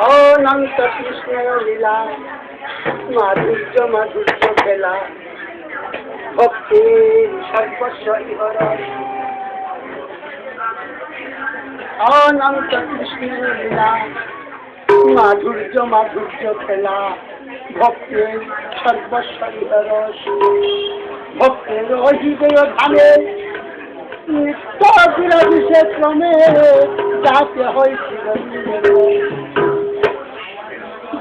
অনন্ত কৃষ্ণ লীলা মাধুর্য মাধুর্য খেলা ভক্তি সর্বস্ব ইহর অনন্ত কৃষ্ণ লীলা মাধুর্য মাধুর্য খেলা ভক্তি সর্বস্ব ইহর ভক্তের হৃদয় ধানে নিত্য বিরাবিষে ক্রমে যাতে হয়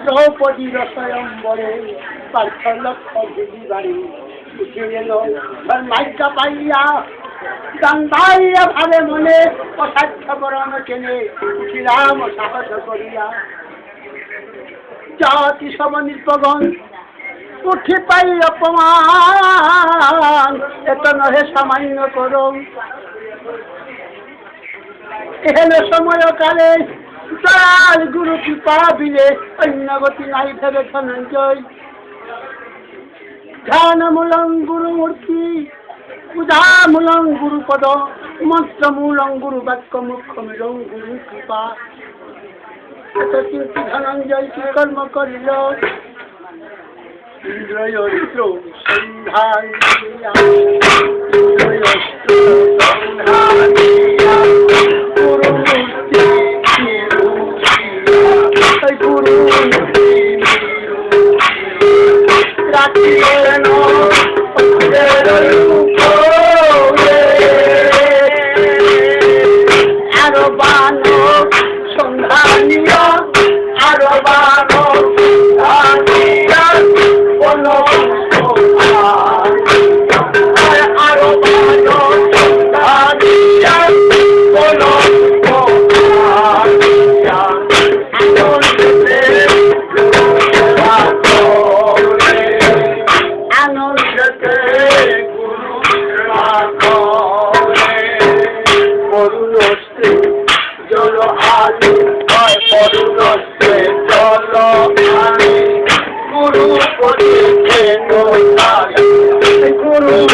দ্রৌপদীর স্বয়ম্বরে পার্থ লক্ষ দিদি বাড়ি উঠে গেল মাইকা পাইয়া গান্ধাইয়া ভাবে মনে অসাধ্য বরণ কেনে উঠিলাম সাহস করিয়া জাতি সব নির্পগণ উঠি পাই অপমান এত নহে সামান্য করম এহেন সময় কালে দয়াল গুরু কৃপা বিলে অন্য গতি নাই ভেবে ধনঞ্জয় ধ্যান মূলং গুরু মূর্তি পূজা মূলং গুরু পদ মন্ত্র মূলং গুরু বাক্য মুখ্য মিলং গুরু কৃপা এত কীর্তি ধনঞ্জয় কি কর্ম করিল ইন্দ্রয়স্ত্র সন্ধানিয়া ইন্দ্রয়স্ত্র সন্ধানিয়া গুরু মূর্তি গুরু মূর্তি রাখিলেন আরো বানো সন্ধানিয়া আরো বানো সন্ধানিয়া Guru